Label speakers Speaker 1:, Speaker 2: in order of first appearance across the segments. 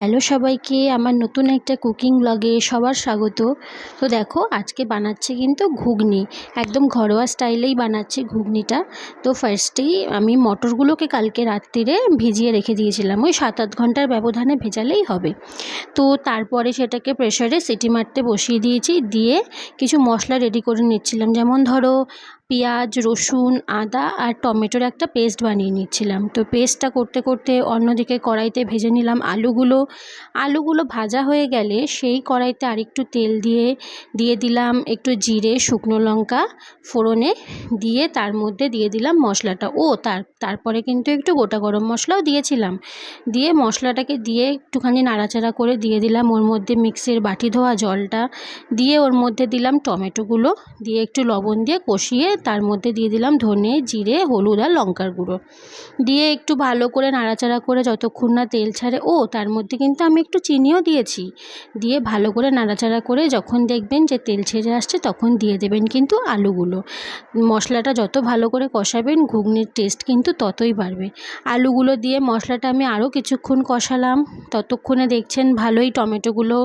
Speaker 1: Hello সবাইকে, আমার নতুন একটা কুকিং ব্লগে সবার স্বাগত। তো দেখো, আজকে বানাচ্ছি কিন্তু ঘুগনি, একদম ঘরোয়া স্টাইলেই বানাচ্ছি ঘুগনিটা। তো ফার্স্টেই আমি মটরগুলোকে কালকে রাত্রিরে ভিজিয়ে রেখে দিয়েছিলাম, ওই 7-8 ঘন্টার ব্যবধানে ভেজালেই হবে। তো তারপরে সেটাকে প্রেশারে সিটি মারতে বসিয়ে দিয়েছি, দিয়ে কিছু মশলা রেডি করে নিচ্ছিলাম। যেমন ধরো, পেঁয়াজ, রসুন, আদা আর টমেটোর একটা পেস্ট বানিয়ে নিচ্ছিলাম। তো পেস্টটা করতে করতে অন্যদিকে কড়াইতে ভেজে নিলাম আলুগুলো ভাজা হয়ে গেলে সেই কড়াইতে আরেকটু তেল দিয়ে দিলাম একটু জিরে, শুকনো লঙ্কা ফোড়নে দিয়ে তার মধ্যে দিয়ে দিলাম মশলাটা। তারপরে কিন্তু একটু গোটা গরম মশলাও দিয়েছিলাম। দিয়ে মশলাটাকে দিয়ে একটুখানি নাড়াচাড়া করে দিয়ে দিলাম ওর মধ্যে মিক্সির বাটি ধোয়া জলটা, দিয়ে ওর মধ্যে দিলাম টমেটোগুলো, দিয়ে একটু লবণ দিয়ে কষিয়ে তার মধ্যে দিয়ে দিলাম ধনে, জিরে, হলুদ আর লঙ্কার গুঁড়ো, দিয়ে একটু ভালো করে নাড়াচাড়া করে যতক্ষণ না তেল ছাড়ে, তার মধ্যে কিন্তু আমি একটু চিনিও দিয়েছি। দিয়ে ভালো করে নাড়াচাড়া করে যখন দেখবেন যে তেল ছেড়ে আসছে, তখন দিয়ে দেবেন কিন্তু আলুগুলো। মশলাটা যত ভালো করে কষাবেন, ঘুগনির টেস্ট কিন্তু ততই বাড়বে। আলুগুলো দিয়ে মশলাটা আমি আরও কিছুক্ষণ কষালাম। ততক্ষণে দেখছেন ভালোই টমেটোগুলো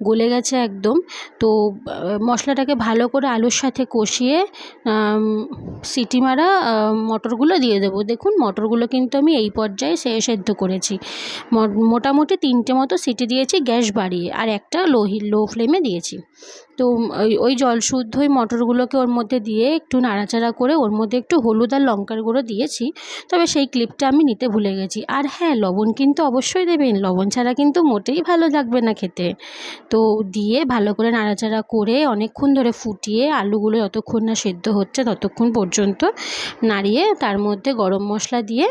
Speaker 1: গলে গেছে একদম। তো মশলাটাকে ভালো করে আলুর সাথে কষিয়ে সিটি মারা মটরগুলো দিয়ে দেবো। দেখুন, মটরগুলো কিন্তু আমি এই পর্যায়ে সেদ্ধ করেছি। মোটামুটি 3টে মতো সিটি দিয়েছি গ্যাস বাড়িয়ে, আর একটা লো ফ্লেমে দিয়েছি। তো ওই জল শুদ্ধ ওই মটরগুলোকে ওর মধ্যে দিয়ে একটু নাড়াচাড়া করে ওর মধ্যে একটু হলুদ আর লঙ্কার গুঁড়ো দিয়েছি। তবে সেই ক্লিপটা আমি নিতে ভুলে গেছি। আর হ্যাঁ, লবণ কিন্তু অবশ্যই দেবেন, লবণ ছাড়া কিন্তু মোটেই ভালো লাগবে না খেতে। তো দিয়ে ভালো করে নাড়াচাড়া করে অনেকক্ষণ ধরে ফুটিয়ে আলুগুলো যতক্ষণ না সেদ্ধ হচ্ছে ততক্ষণ পর্যন্ত নাড়িয়ে তার মধ্যে গরম মশলা দিয়ে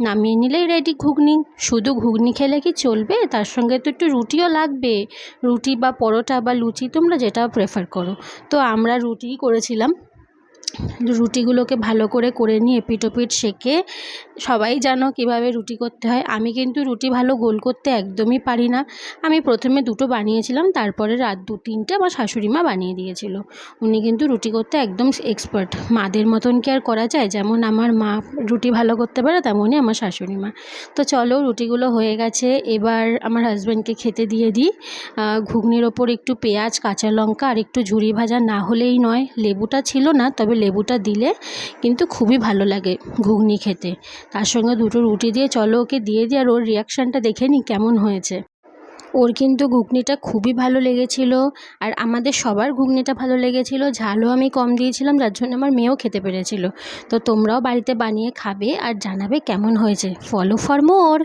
Speaker 1: নামিয়ে নিলেই রেডি ঘুগনি। শুধু ঘুগনি খেলে কি চলবে, তার সঙ্গে তো একটু রুটিও লাগবে। রুটি বা পরোটা বা লুচি, তোমরা যেটা প্রেফার করো। তো আমরা রুটিই করেছিলাম। রুটিগুলোকে ভালো করে নিয়ে এপিঠ ওপিঠ সেঁকে, সবাই জানো কীভাবে রুটি করতে হয়। আমি কিন্তু রুটি ভালো গোল করতে একদমই পারি না। আমি প্রথমে 2টো বানিয়েছিলাম, তারপরে রাত 2-3টে আমার শাশুড়ি মা বানিয়ে দিয়েছিল। উনি কিন্তু রুটি করতে একদম এক্সপার্ট। মাদের মতন কি আর করা যায়? যেমন আমার মা রুটি ভালো করতে পারে, তেমনই আমার শাশুড়ি মা। তো চলো, রুটিগুলো হয়ে গেছে, এবার আমার হাজব্যান্ডকে খেতে দিয়ে দিই। ঘুগনির ওপর একটু পেঁয়াজ, কাঁচা লঙ্কা আর একটু ঝুরি ভাজা না হলেই নয়। লেবুটা ছিল না, তবে লেবুটা দিলে কিন্তু খুবই ভালো লাগে ঘুগনি খেতে। তার সঙ্গে 2টো রুটি দিয়ে চলো ওকে দিয়ে দিই, আর ওর রিয়াকশানটা দেখে নিই কেমন হয়েছে। ওর কিন্তু ঘুগনিটা খুবই ভালো লেগেছিল, আর আমাদের সবার ঘুগনিটা ভালো লেগেছিল। ঝালও আমি কম দিয়েছিলাম, যার জন্য আমার মেয়েও খেতে পেরেছিল। তো তোমরাও বাড়িতে বানিয়ে খাবে আর জানাবে কেমন হয়েছে। Follow for more.